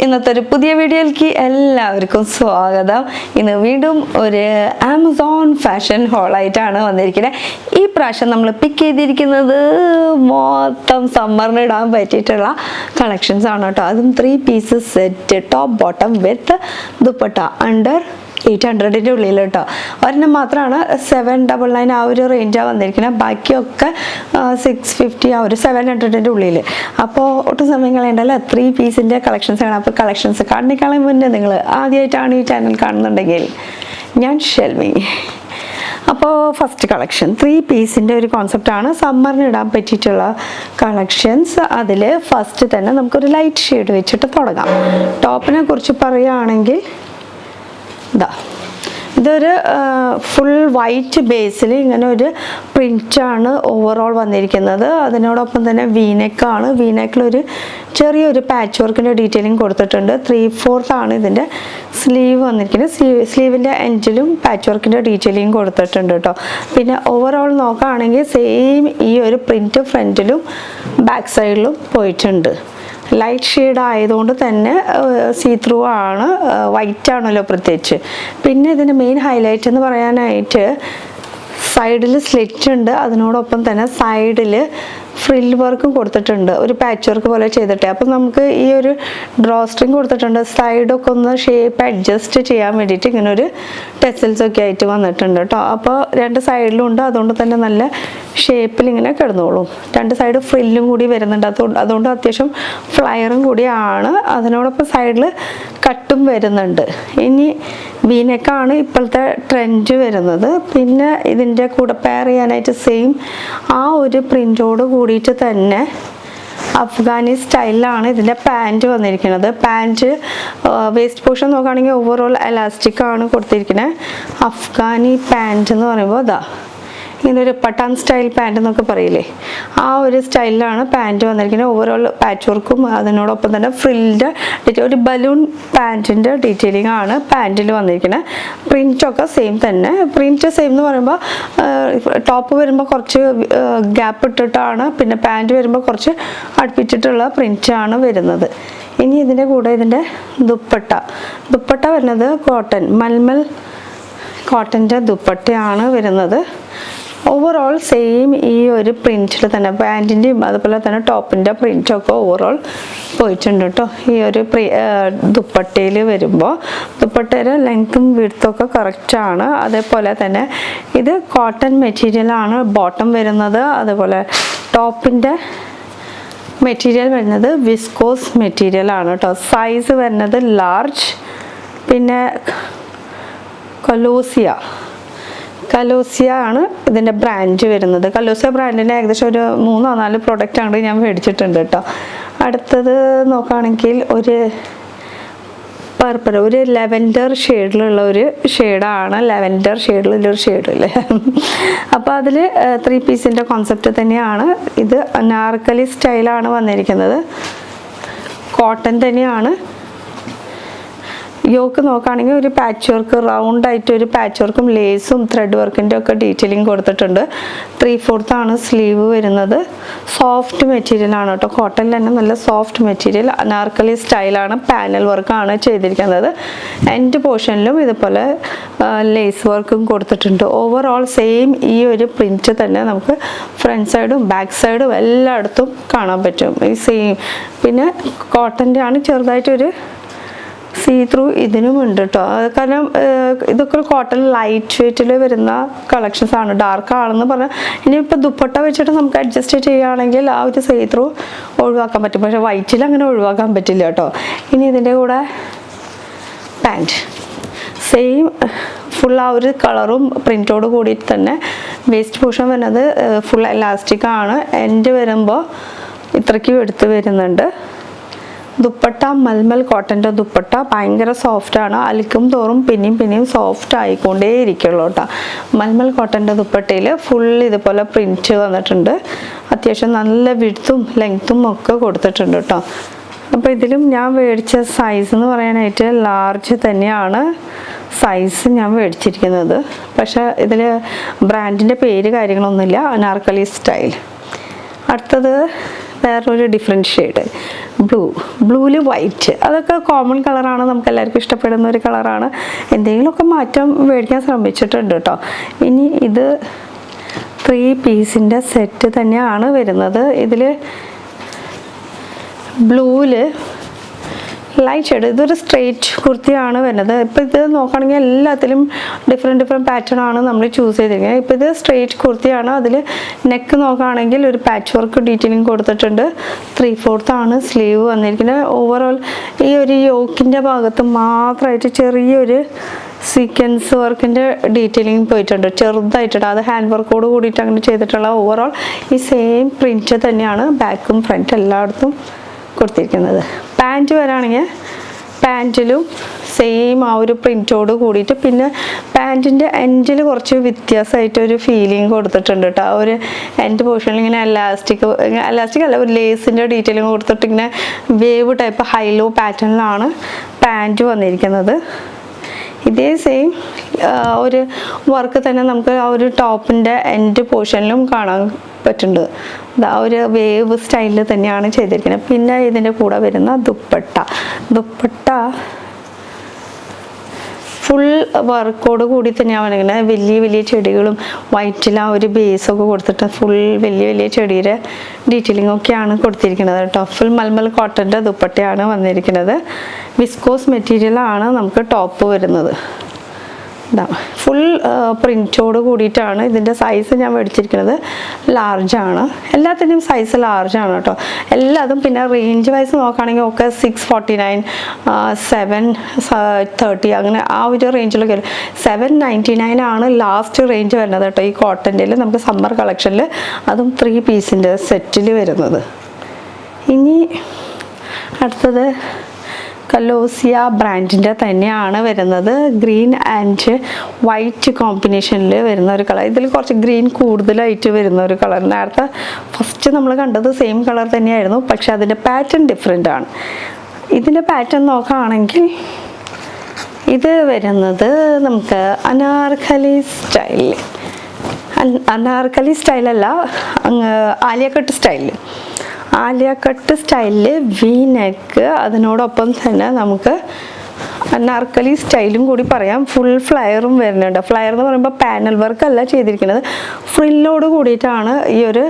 ഇന്നത്തെ ഒരു പുതിയ വീഡിയോയിലേക്ക് എല്ലാവർക്കും സ്വാഗതം. ഇന്ന് വീണ്ടും ഒരു ആമസോൺ ഫാഷൻ ഹോളായിട്ടാണ് വന്നിരിക്കുന്നത്. ഈ പ്രാവശ്യം നമ്മൾ പിക്ക് ചെയ്തിരിക്കുന്നത് മൊത്തം സമ്മറിന് ഇടാൻ പറ്റിയിട്ടുള്ള കളക്ഷൻസ് ആണ് കേട്ടോ. അതും 3 pieces set, top bottom with dupatta under 800-ൻ്റെ ഉള്ളിൽ കേട്ടോ. ഒരെണ്ണം മാത്രമാണ് 799 ആ ഒരു റേഞ്ചാണ് വന്നിരിക്കുന്നത്. ബാക്കിയൊക്കെ 650 ആ ഒരു 700-ൻ്റെ ഉള്ളിൽ. അപ്പോൾ ഒട്ടും സമയം കളയണ്ടല്ലോ, 3 പീസിൻ്റെ കളക്ഷൻസ് ആണ്. അപ്പോൾ കളക്ഷൻസ് കാണുന്നേക്കാളും മുന്നേ നിങ്ങൾ ആദ്യമായിട്ടാണ് ഈ ചാനൽ കാണുന്നുണ്ടെങ്കിൽ ഞാൻ ഷെൽവി. അപ്പോൾ ഫസ്റ്റ് കളക്ഷൻ 3 പീസിൻ്റെ ഒരു കോൺസെപ്റ്റാണ്, സമ്മറിന് ഇടാൻ പറ്റിയിട്ടുള്ള കളക്ഷൻസ്. അതിൽ ഫസ്റ്റ് തന്നെ നമുക്കൊരു ലൈറ്റ് ഷെയ്ഡ് വെച്ചിട്ട് തുടങ്ങാം. ടോപ്പിനെ കുറിച്ച് പറയുകയാണെങ്കിൽ ഇതൊരു ഫുൾ വൈറ്റ് ബേസിൽ ഇങ്ങനെ ഒരു പ്രിൻ്റാണ് ഓവറോൾ വന്നിരിക്കുന്നത്. അതിനോടൊപ്പം തന്നെ വീനെക്കാണ്. വീനെക്കിലൊരു ചെറിയൊരു പാച്ച് വർക്കിൻ്റെ ഡീറ്റെയിലിംഗ് കൊടുത്തിട്ടുണ്ട്. 3/4 ആണ് ഇതിൻ്റെ സ്ലീവ് വന്നിരിക്കുന്നത്. സ്ലീവിൻ്റെ എൻഡിലും പാച്ച് വർക്കിൻ്റെ ഡീറ്റെയിലിംഗ് കൊടുത്തിട്ടുണ്ട് കേട്ടോ. പിന്നെ ഓവറോൾ നോക്കുകയാണെങ്കിൽ സെയിം ഈ ഒരു പ്രിൻറ്റ് ഫ്രണ്ടിലും ബാക്ക് സൈഡിലും പോയിട്ടുണ്ട്. ലൈറ്റ് ഷെയ്ഡ് ആയതുകൊണ്ട് തന്നെ സീ ത്രൂ ആണ്, വൈറ്റ് ആണല്ലോ പ്രത്യേകിച്ച്. പിന്നെ ഇതിൻ്റെ മെയിൻ ഹൈലൈറ്റ് എന്ന് പറയാനായിട്ട് സൈഡിൽ സ്ലിറ്റ് ഉണ്ട്. അതിനോടൊപ്പം തന്നെ സൈഡിൽ ഫ്രിൽ വർക്കും കൊടുത്തിട്ടുണ്ട്, ഒരു പാച്ച് വർക്ക് പോലെ ചെയ്തിട്ട്. അപ്പം നമുക്ക് ഈ ഒരു ഡ്രോ സ്ട്രിങ് കൊടുത്തിട്ടുണ്ട്. സൈഡൊക്കെ ഒന്ന് ഷേപ്പ് അഡ്ജസ്റ്റ് ചെയ്യാൻ വേണ്ടിയിട്ട് ഇങ്ങനെ ഒരു ടെസൽസ് ഒക്കെ ആയിട്ട് വന്നിട്ടുണ്ട് കേട്ടോ. അപ്പോൾ 2 സൈഡിലും ഉണ്ട്, അതുകൊണ്ട് തന്നെ നല്ല ഷേപ്പിൽ ഇങ്ങനെ കിടന്നോളും. 2 സൈഡ് ഫ്രില്ലും കൂടി വരുന്നുണ്ട്, അതുകൊണ്ട് അത്യാവശ്യം ഫ്ലയറും കൂടിയാണ്. അതിനോടൊപ്പം സൈഡിൽ കട്ടും വരുന്നുണ്ട്. ഇനി വീനെക്കാണ് ഇപ്പോഴത്തെ ട്രെൻഡ് വരുന്നത്. പിന്നെ ഇതിൻ്റെ കൂടെ പെയർ ചെയ്യാനായിട്ട് സെയിം ആ ഒരു പ്രിൻ്റോട് കൂടിയിട്ട് തന്നെ അഫ്ഗാനി സ്റ്റൈലിലാണ് ഇതിൻ്റെ പാൻറ്റ് വന്നിരിക്കുന്നത്. പാൻറ്റ് വേസ്റ്റ് പോർഷൻ നോക്കുകയാണെങ്കിൽ ഓവറോൾ എലാസ്റ്റിക് ആണ് കൊടുത്തിരിക്കുന്നത്. അഫ്ഗാനി പാൻറ്റ് എന്ന് പറയുമ്പോൾ ഇങ്ങനെ ഒരു പട്ടാൻ സ്റ്റൈൽ പാൻറ് എന്നൊക്കെ പറയില്ലേ, ആ ഒരു സ്റ്റൈലിലാണ് പാൻറ്റ് വന്നിരിക്കുന്നത്. ഓവറോൾ പാച്ച് വർക്കും അതിനോടൊപ്പം തന്നെ ഫ്രില്ലിൻ്റെ ഒരു ബലൂൺ പാൻറ്റിൻ്റെ ഡീറ്റെയിലിംഗ് ആണ് പാൻറ്റിൽ വന്നിരിക്കുന്നത്. പ്രിൻറ്റൊക്കെ സെയിം തന്നെ. പ്രിൻറ്റ് സെയിം എന്ന് പറയുമ്പോൾ ടോപ്പ് വരുമ്പോൾ കുറച്ച് ഗ്യാപ്പ് ഇട്ടിട്ടാണ്, പിന്നെ പാൻറ്റ് വരുമ്പോൾ കുറച്ച് അടുപ്പിച്ചിട്ടുള്ള പ്രിൻറ്റാണ് വരുന്നത്. ഇനി ഇതിൻ്റെ കൂടെ ഇതിൻ്റെ ദുപ്പട്ട വരുന്നത് കോട്ടൺ, മൽമൽ കോട്ടൻ്റെ ദുപ്പട്ടയാണ് വരുന്നത്. ഓവറോൾ സെയിം ഈ ഒരു പ്രിൻറ്റിൽ തന്നെ പാൻറ്റിൻ്റെയും അതുപോലെ തന്നെ ടോപ്പിൻ്റെ പ്രിൻറ്റൊക്കെ ഓവറോൾ പോയിട്ടുണ്ട് കേട്ടോ. ഈ ഒരു ദുപ്പട്ടയിൽ വരുമ്പോൾ ദുപ്പട്ടയുടെ ലെങ്ത്തും വിഡ്ത്തും കറക്റ്റാണ്. അതേപോലെ തന്നെ ഇത് കോട്ടൺ മെറ്റീരിയലാണ് ബോട്ടം വരുന്നത്. അതുപോലെ ടോപ്പിൻ്റെ മെറ്റീരിയൽ വരുന്നത് വിസ്കോസ് മെറ്റീരിയലാണ് കേട്ടോ. സൈസ് വരുന്നത് ലാർജ്. പിന്നെ കലോസിയ ആണ് ഇതിൻ്റെ ബ്രാൻഡ് വരുന്നത്. കലോസിയ ബ്രാൻഡിൻ്റെ ഏകദേശം ഒരു 3-4 പ്രൊഡക്റ്റ് ആണ് ഞാൻ മേടിച്ചിട്ടുണ്ട് കേട്ടോ. അടുത്തത് നോക്കുകയാണെങ്കിൽ ഒരു പർപ്പിൾ, ഒരു ലെവൻഡർ ഷെയ്ഡിലുള്ള ഒരു ഷെയ്ഡാണ്. ലെവൻഡർ ഷെയ്ഡിലുള്ളൊരു ഷെയ്ഡില്ലേ. അപ്പോൾ അതിൽ 3 പീസിൻ്റെ കോൺസെപ്റ്റ് തന്നെയാണ്. ഇത് അനാർക്കലി സ്റ്റൈലാണ് വന്നിരിക്കുന്നത്. കോട്ടൺ തന്നെയാണ്. യോക്ക് നോക്കുകയാണെങ്കിൽ ഒരു പാച്ച് വർക്ക്, റൗണ്ടായിട്ട് ഒരു പാച്ച് വർക്കും ലേസും ത്രെഡ് വർക്കിൻ്റെ ഒക്കെ ഡീറ്റെയിലിംഗ് കൊടുത്തിട്ടുണ്ട്. 3/4 ആണ് സ്ലീവ് വരുന്നത്. സോഫ്റ്റ് മെറ്റീരിയലാണ് കേട്ടോ. കോട്ടണിൽ തന്നെ നല്ല സോഫ്റ്റ് മെറ്റീരിയൽ. അനാർക്കലി സ്റ്റൈലാണ്. പാനൽ വർക്കാണ് ചെയ്തിരിക്കുന്നത്. എൻഡ് പോർഷനിലും ഇതുപോലെ ലേസ് വർക്കും കൊടുത്തിട്ടുണ്ട്. ഓവറോൾ സെയിം ഈ ഒരു പ്രിൻറ്റ് തന്നെ നമുക്ക് ഫ്രണ്ട് സൈഡും ബാക്ക് സൈഡും എല്ലായിടത്തും കാണാൻ പറ്റും. ഈ സെയിം. പിന്നെ കോട്ടൻ്റെ ആണ്, ചെറുതായിട്ടൊരു സീ ത്രൂ ഇതിനും ഉണ്ട് കേട്ടോ. കാരണം ഇതൊക്കെ കോട്ടൺ ലൈറ്റ് വെയ്റ്റിൽ വരുന്ന കളക്ഷൻസ് ആണ്. ഡാർക്ക് ആണെന്ന് പറഞ്ഞാൽ ഇനിയിപ്പോൾ ദുപ്പട്ട വെച്ചിട്ട് നമുക്ക് അഡ്ജസ്റ്റ് ചെയ്യുകയാണെങ്കിൽ ആ ഒരു സീ ത്രൂ ഒഴിവാക്കാൻ പറ്റും. പക്ഷേ വൈറ്റിൽ അങ്ങനെ ഒഴിവാക്കാൻ പറ്റില്ല കേട്ടോ. ഇനി ഇതിൻ്റെ കൂടെ പാൻറ്റ് സെയിം ഫുൾ ആ ഒരു കളറും പ്രിൻറ്റോട് കൂടിയിട്ട് തന്നെ. വേസ്റ്റ് പോർഷൻ വരുന്നത് ഫുൾ എലാസ്റ്റിക് ആണ്. എൻഡ് വരുമ്പോൾ ഇത്രയ്ക്കും എടുത്ത് വരുന്നുണ്ട്. ദുപ്പട്ട മൽമൽ കോട്ടൻ്റെ ദുപ്പട്ട ഭയങ്കര സോഫ്റ്റാണ്. അലിക്കും തോറും പിന്നെയും സോഫ്റ്റ് ആയിക്കൊണ്ടേ ഇരിക്കുള്ളൂ കേട്ടോ. മൽമൽ കോട്ടൻ്റെ ദുപ്പട്ടയിൽ ഫുൾ ഇതുപോലെ പ്രിൻറ്റ് വന്നിട്ടുണ്ട്. അത്യാവശ്യം നല്ല വിഡ്ത്തും ലെങ്ത്തും ഒക്കെ കൊടുത്തിട്ടുണ്ട് കേട്ടോ. അപ്പോൾ ഇതിലും ഞാൻ മേടിച്ച സൈസ് എന്ന് പറയാനായിട്ട് ലാർജ് തന്നെയാണ് സൈസ് ഞാൻ മേടിച്ചിരിക്കുന്നത്. പക്ഷേ ഇതിൽ ബ്രാൻഡിൻ്റെ പേര് കാര്യങ്ങളൊന്നുമില്ല. അനാർക്കലി സ്റ്റൈൽ. അടുത്തത് വേറൊരു ഡിഫറെൻറ്റ് ഷെയ്ഡ് ബ്ലൂവിൽ വൈറ്റ്, അതൊക്കെ കോമൺ കളറാണ്, നമുക്ക് എല്ലാവർക്കും ഇഷ്ടപ്പെടുന്ന ഒരു കളറാണ്. എന്തെങ്കിലുമൊക്കെ മാറ്റം മേടിക്കാൻ ശ്രമിച്ചിട്ടുണ്ട് കേട്ടോ. ഇനി ഇത് 3 പീസിൻ്റെ സെറ്റ് തന്നെയാണ് വരുന്നത്. ഇതിൽ ബ്ലൂവിൽ ലൈറ്റ് ഷെയ്ഡ്, ഇതൊരു സ്ട്രെയിറ്റ് കുർത്തിയാണ് വരുന്നത്. ഇപ്പോൾ ഇത് നോക്കുകയാണെങ്കിൽ എല്ലാത്തിലും ഡിഫറെൻറ്റ് പാറ്റേൺ ആണ് നമ്മൾ ചൂസ് ചെയ്തിരിക്കുന്നത്. ഇപ്പോൾ ഇത് സ്ട്രെയിറ്റ് കുർത്തിയാണ്. അതിൽ നെക്ക് നോക്കുകയാണെങ്കിൽ ഒരു പാച്ച് വർക്ക് ഡീറ്റെയിലിംഗ് കൊടുത്തിട്ടുണ്ട്. 3/4 ആണ് സ്ലീവ് വന്നിരിക്കുന്നത്. ഓവറോൾ ഈ ഒരു യോക്കിൻ്റെ ഭാഗത്ത് മാത്രമായിട്ട് ചെറിയൊരു സീക്വൻസ് വർക്കിൻ്റെ ഡീറ്റെയിലിംഗ് പോയിട്ടുണ്ട്, ചെറുതായിട്ടുണ്ട്. അത് ഹാൻഡ് വർക്കോട് കൂടിയിട്ട് അങ്ങനെ ചെയ്തിട്ടുള്ള ഓവറോൾ ഈ സെയിം പ്രിൻറ്റ് തന്നെയാണ് ബാക്കും ഫ്രണ്ട് എല്ലായിടത്തും കൊടുത്തിരിക്കുന്നത്. പാൻറ്റ് വരാണെങ്കിൽ പാൻറ്റിലും സെയിം ആ ഒരു പ്രിൻറ്റോട് കൂടിയിട്ട്, പിന്നെ പാൻറ്റിൻ്റെ എൻഡിൽ കുറച്ച് വ്യത്യാസമായിട്ടൊരു ഫീലിംഗ് കൊടുത്തിട്ടുണ്ട് കേട്ടോ. ആ ഒരു എൻഡ് പോർഷനിൽ ഇങ്ങനെ എലാസ്റ്റിക് അല്ല, ഒരു ലേസിൻ്റെ ഡീറ്റെയിലിംഗ് കൊടുത്തിട്ട് ഇങ്ങനെ വേവ് ടൈപ്പ് ഹൈലോ പാറ്റേണിലാണ് പാൻറ്റ് വന്നിരിക്കുന്നത്. ഇതേ സെയിം ഒരു വർക്ക് തന്നെ നമുക്ക് ആ ഒരു ടോപ്പിൻ്റെ എൻഡ് പോർഷനിലും കാണാൻ പറ്റുന്നുണ്ട്. ആ ഒരു വേവ് സ്റ്റൈലിൽ തന്നെയാണ് ചെയ്തിരിക്കുന്നത്. പിന്നെ ഇതിൻ്റെ കൂടെ വരുന്ന ദുപ്പട്ട ഫുൾ വർക്കോട് കൂടി തന്നെയാണ് വന്നിരിക്കുന്നത്. വലിയ ചെടികളും വൈറ്റിൽ ആ ഒരു ബേസൊക്കെ കൊടുത്തിട്ട് ഫുൾ വലിയ ചെടിയുടെ ഡീറ്റെയിലിംഗ് ഒക്കെയാണ് കൊടുത്തിരിക്കുന്നത് കേട്ടോ. ഫുൾ മൽമൽ കോട്ടൻ്റെ ദുപ്പട്ടയാണ് വന്നിരിക്കുന്നത്. വിസ്കോസ് മെറ്റീരിയലാണ് നമുക്ക് ടോപ്പ് വരുന്നത്. ഫുൾ പ്രിൻറ്റോട് കൂടിയിട്ടാണ്. ഇതിൻ്റെ സൈസ് ഞാൻ മേടിച്ചിരിക്കുന്നത് ലാർജാണ്. എല്ലാത്തിൻ്റെയും സൈസ് ലാർജാണ് കേട്ടോ എല്ലാതും. പിന്നെ റേഞ്ച് വൈസ് നോക്കുകയാണെങ്കിൽ ഒക്കെ 649, 730 അങ്ങനെ ആ ഒരു റേഞ്ചിലൊക്കെ 799 ആണ് ലാസ്റ്റ് റേഞ്ച് വരുന്നത് കേട്ടോ ഈ കോട്ടൻ്റെ. നമുക്ക് സമ്മർ കളക്ഷനിൽ അതും 3 പീസിൻ്റെ സെറ്റിൽ വരുന്നത്. ഇനി അടുത്തത് കലോസിയ ബ്രാൻഡിൻ്റെ തന്നെയാണ് വരുന്നത്. ഗ്രീൻ ആൻഡ് വൈറ്റ് കോമ്പിനേഷനിൽ വരുന്ന ഒരു കളർ. ഇതിൽ കുറച്ച് ഗ്രീൻ കൂടുതലായിട്ട് വരുന്ന ഒരു കളർ. നേരത്തെ ഫസ്റ്റ് നമ്മൾ കണ്ടത് സെയിം കളർ തന്നെയായിരുന്നു, പക്ഷെ അതിൻ്റെ പാറ്റേൺ ഡിഫറെൻ്റ് ആണ്. ഇതിൻ്റെ പാറ്റേൺ നോക്കുകയാണെങ്കിൽ ഇത് വരുന്നത് നമുക്ക് അനാർക്കലി സ്റ്റൈലല്ല, ആലിയ കട്ട് സ്റ്റൈലിൽ വി നെക്ക്, അതിനോടൊപ്പം തന്നെ നമുക്ക് അനാർക്കലി സ്റ്റൈലും കൂടി പറയാം. ഫുൾ ഫ്ലയറും വരുന്നുണ്ട്. ഫ്ലയർ എന്ന് പറയുമ്പോൾ പാനൽ വർക്ക് അല്ല ചെയ്തിരിക്കുന്നത്, ഫ്രില്ലോട് കൂടിയിട്ടാണ് ഈ ഒരു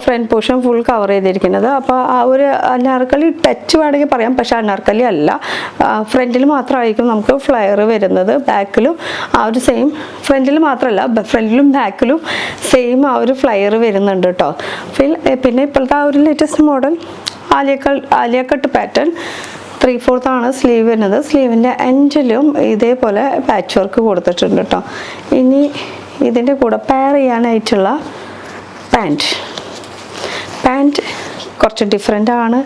ഫ്രണ്ട് പോർഷൻ ഫുൾ കവർ ചെയ്തിരിക്കുന്നത്. അപ്പോൾ ആ ഒരു അനാർക്കലി ടച്ച് വേണമെങ്കിൽ പറയാം, പക്ഷെ അനാർക്കലി അല്ല. ഫ്രണ്ടിൽ മാത്രമായിരിക്കും നമുക്ക് ഫ്ലയർ വരുന്നത്. ബാക്കിലും ആ ഒരു സെയിം, ഫ്രണ്ടിൽ മാത്രമല്ല ഫ്രണ്ടിലും ബാക്കിലും സെയിം ആ ഒരു ഫ്ലയർ വരുന്നുണ്ട് കേട്ടോ. പിന്നെ ഇപ്പോഴത്തെ ആ ഒരു latest model Alia cut pattern 3/4 ആണ് സ്ലീവ് വരുന്നത്. സ്ലീവിൻ്റെ എൻഡിലും ഇതേപോലെ പാച്ച് വർക്ക് കൊടുത്തിട്ടുണ്ട് കേട്ടോ. ഇനി ഇതിൻ്റെ കൂടെ പെയർ ചെയ്യാനായിട്ടുള്ള പാൻറ്റ് കുറച്ച് ഡിഫറെൻ്റ് ആണ്.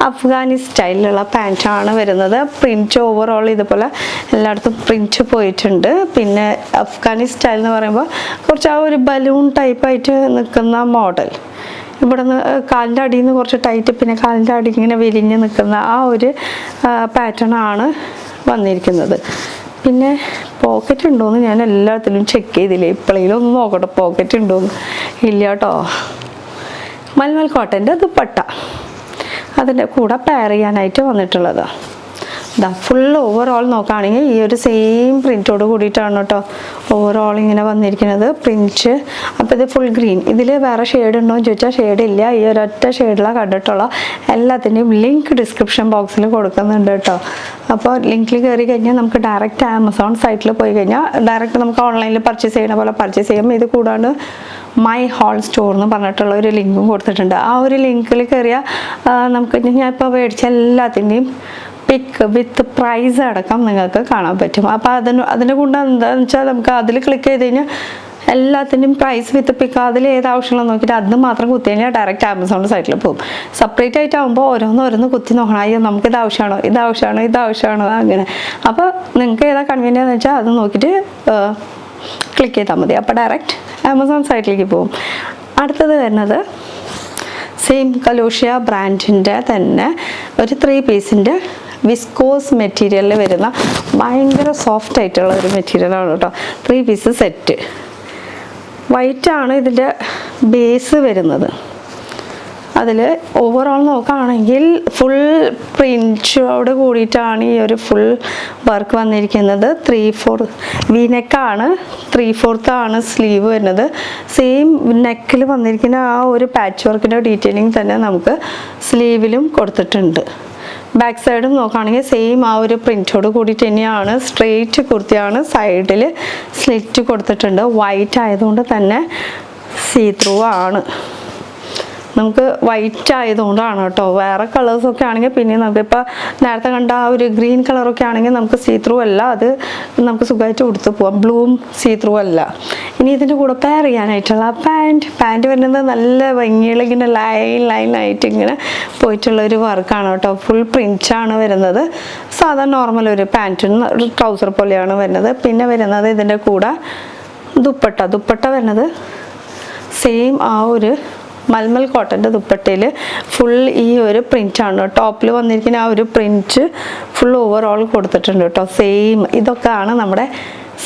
അഫ്ഗാനി സ്റ്റൈലിലുള്ള പാൻറ്റാണ് വരുന്നത്. പ്രിൻറ്റ് ഓവറോൾ ഇതുപോലെ എല്ലായിടത്തും പ്രിൻറ്റ് പോയിട്ടുണ്ട്. പിന്നെ അഫ്ഗാനി സ്റ്റൈൽ എന്ന് പറയുമ്പോൾ കുറച്ച് ആ ഒരു ബലൂൺ ടൈപ്പായിട്ട് നിൽക്കുന്ന മോഡൽ. ഇവിടെ നിന്ന് കാലിൻ്റെ അടിയിൽ നിന്ന് കുറച്ച് ടൈറ്റ്, പിന്നെ കാലിൻ്റെ അടി ഇങ്ങനെ വിരിഞ്ഞ് നിൽക്കുന്ന ആ ഒരു പാറ്റേൺ ആണ് വന്നിരിക്കുന്നത്. പിന്നെ പോക്കറ്റ് ഉണ്ടോയെന്ന് ഞാൻ എല്ലാത്തിലും ചെക്ക് ചെയ്തില്ലേ, ഇപ്പോഴെങ്കിലും ഒന്ന് നോക്കട്ടെ പോക്കറ്റ് ഉണ്ടോയെന്ന്. ഇല്ല കേട്ടോ. മൽമൽ കോട്ടൻ്റെ ദുപ്പട്ട അതിൻ്റെ കൂടെ പെയർ ചെയ്യാനായിട്ട് വന്നിട്ടുള്ളത്. ഫുൾ ഓവറോൾ നോക്കുകയാണെങ്കിൽ ഈ ഒരു സെയിം പ്രിൻറ്റോട് കൂടിയിട്ടാണ് കേട്ടോ ഓവറോൾ ഇങ്ങനെ വന്നിരിക്കുന്നത് പ്രിൻറ്റ്. അപ്പോൾ ഇത് ഫുൾ ഗ്രീൻ. ഇതിൽ വേറെ ഷെയ്ഡ് ഉണ്ടോ എന്ന് ചോദിച്ചാൽ ഷെയ്ഡ് ഇല്ല. ഈ ഒരൊറ്റ ഷെയ്ഡിലാണ് കണ്ടിട്ടുള്ള. എല്ലാത്തിൻ്റെയും ലിങ്ക് ഡിസ്ക്രിപ്ഷൻ ബോക്സിൽ കൊടുക്കുന്നുണ്ട് കേട്ടോ. അപ്പോൾ ലിങ്കിൽ കയറി കഴിഞ്ഞാൽ നമുക്ക് ഡയറക്റ്റ് ആമസോൺ സൈറ്റിൽ പോയി കഴിഞ്ഞാൽ ഡയറക്റ്റ് നമുക്ക് ഓൺലൈനിൽ പർച്ചേസ് ചെയ്യുന്ന പോലെ പർച്ചേസ് ചെയ്യാം. ഇത് കൂടാണ്ട് മൈ ഹോൾ സ്റ്റോർ എന്ന് പറഞ്ഞിട്ടുള്ള ഒരു ലിങ്കും കൊടുത്തിട്ടുണ്ട്. ആ ഒരു ലിങ്കിൽ കയറിയാൽ നമുക്ക് ഞാൻ ഇപ്പോൾ മേടിച്ച എല്ലാത്തിൻ്റെയും പിക്ക് വിത്ത് പ്രൈസ് അടക്കം നിങ്ങൾക്ക് കാണാൻ പറ്റും. അപ്പോൾ അതിൻ്റെ കൊണ്ട് എന്താണെന്ന് വെച്ചാൽ നമുക്ക് അതിൽ ക്ലിക്ക് ചെയ്ത് കഴിഞ്ഞാൽ എല്ലാത്തിൻ്റെയും പ്രൈസ് വിത്ത് പിക്ക്, അതിൽ ഏത് ആവശ്യമുള്ള നോക്കിയിട്ട് അത് മാത്രം കുത്തി കഴിഞ്ഞാൽ ഡയറക്റ്റ് ആമസോണിൻ്റെ സൈറ്റിൽ പോകും. സെപ്പറേറ്റ് ആയിട്ടാകുമ്പോൾ ഓരോന്ന് കുത്തി നോക്കണം. അയ്യോ നമുക്ക് ഇതാവശ്യമാണോ അങ്ങനെ. അപ്പോൾ നിങ്ങൾക്ക് ഏതാ കൺവീനിയൻ്റ് എന്ന് വെച്ചാൽ അത് നോക്കിയിട്ട് ക്ലിക്ക് ചെയ്താൽ മതി. അപ്പോൾ ഡയറക്റ്റ് ആമസോൺ സൈറ്റിലേക്ക് പോകും. അടുത്തത് വരുന്നത് സെയിം കലോഷ്യ ബ്രാൻഡിൻ്റെ തന്നെ ഒരു 3 പീസിൻ്റെ വിസ്കോസ് മെറ്റീരിയലിൽ വരുന്ന ഭയങ്കര സോഫ്റ്റ് ആയിട്ടുള്ള ഒരു മെറ്റീരിയലാണ് കേട്ടോ. 3 പീസ് സെറ്റ്. വൈറ്റാണ് ഇതിൻ്റെ ബേസ് വരുന്നത്. അതിൽ ഓവറോൾ നോക്കുകയാണെങ്കിൽ ഫുൾ പ്രിൻറ്റോട് കൂടിയിട്ടാണ് ഈ ഒരു ഫുൾ വർക്ക് വന്നിരിക്കുന്നത്. 3/4 വീനെക്കാണ്, 3/4 സ്ലീവ് വരുന്നത്. സെയിം നെക്കിൽ വന്നിരിക്കുന്ന ആ ഒരു പാച്ച് വർക്കിൻ്റെ ഡീറ്റെയിലിംഗ് തന്നെ നമുക്ക് സ്ലീവിലും കൊടുത്തിട്ടുണ്ട്. ബാക്ക് സൈഡും നോക്കുകയാണെങ്കിൽ സെയിം ആ ഒരു പ്രിൻറ്റോട് കൂടിയിട്ട് തന്നെയാണ്. സ്ട്രെയിറ്റ് കുർത്തിയാണ്, സൈഡിൽ സ്ലിറ്റ് കൊടുത്തിട്ടുണ്ട്. വൈറ്റ് ആയതുകൊണ്ട് തന്നെ സീ ത്രൂ ആണ്. നമുക്ക് വൈറ്റ് ആയതുകൊണ്ടാണ് കേട്ടോ. വേറെ കളേഴ്സൊക്കെ ആണെങ്കിൽ പിന്നെ നമുക്കിപ്പോൾ നേരത്തെ കണ്ട ആ ഒരു ഗ്രീൻ കളറൊക്കെ ആണെങ്കിൽ നമുക്ക് സീ ത്രൂ അല്ല, അത് നമുക്ക് സുഖമായിട്ട് ഉടുത്ത് പോവാം. ബ്ലൂവും സീ ത്രൂ അല്ല. ഇനി ഇതിൻ്റെ കൂടെ പെയർ ചെയ്യാനായിട്ടുള്ള പാൻറ്റ് വരുന്നത് നല്ല ഭംഗിയുള്ള ഇങ്ങനെ ലൈനായിട്ട് ഇങ്ങനെ പോയിട്ടുള്ള ഒരു വർക്കാണ് കേട്ടോ. ഫുൾ പ്രിൻറ്റാണ് വരുന്നത്. സാധാരണ നോർമൽ ഒരു പാൻറ്റും ഒരു ട്രൗസർ പോലെയാണ് വരുന്നത്. പിന്നെ വരുന്നത് ഇതിൻ്റെ കൂടെ ദുപ്പട്ട വരുന്നത് സെയിം ആ ഒരു മൽമൽ കോട്ടൻ്റെ ദുപ്പട്ടയിൽ ഫുൾ ഈ ഒരു പ്രിൻ്റാണ്. ടോപ്പിൽ വന്നിരിക്കുന്ന ആ ഒരു പ്രിൻറ്റ് ഫുൾ ഓവറോൾ കൊടുത്തിട്ടുണ്ട് കേട്ടോ. സെയിം ഇതൊക്കെയാണ് നമ്മുടെ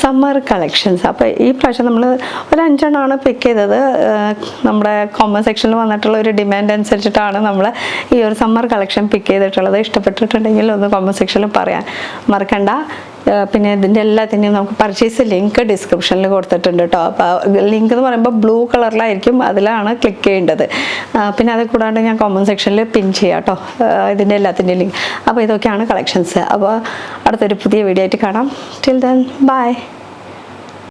സമ്മർ കളക്ഷൻസ്. അപ്പോൾ ഈ പ്രാവശ്യം നമ്മൾ ഒരു 5 എണ്ണമാണ് പിക്ക് ചെയ്തത്. നമ്മുടെ കോമന്റ് സെക്ഷനിൽ വന്നിട്ടുള്ള ഒരു ഡിമാൻഡ് അനുസരിച്ചിട്ടാണ് നമ്മൾ ഈ ഒരു സമ്മർ കളക്ഷൻ പിക്ക് ചെയ്തിട്ടുള്ളത്. ഇഷ്ടപ്പെട്ടിട്ടുണ്ടെങ്കിൽ ഒന്ന് കോമന്റ് സെക്ഷനിൽ പറയാൻ മറക്കണ്ട. പിന്നെ ഇതിൻ്റെ എല്ലാത്തിൻ്റെയും നമുക്ക് പർച്ചേസ് ലിങ്ക് ഡിസ്ക്രിപ്ഷനിൽ കൊടുത്തിട്ടുണ്ട് കേട്ടോ. അപ്പോൾ ലിങ്ക് എന്ന് പറയുമ്പോൾ ബ്ലൂ കളറിലായിരിക്കും, അതിലാണ് ക്ലിക്ക് ചെയ്യേണ്ടത്. പിന്നെ അത് കൂടാണ്ട് ഞാൻ കോമന്റ് സെക്ഷനിൽ പിൻ ചെയ്യാം കേട്ടോ ഇതിൻ്റെ എല്ലാത്തിൻ്റെയും ലിങ്ക്. അപ്പോൾ ഇതൊക്കെയാണ് കളക്ഷൻസ്. അപ്പോൾ അടുത്തൊരു പുതിയ വീഡിയോ ആയിട്ട് കാണാം. Till then bye.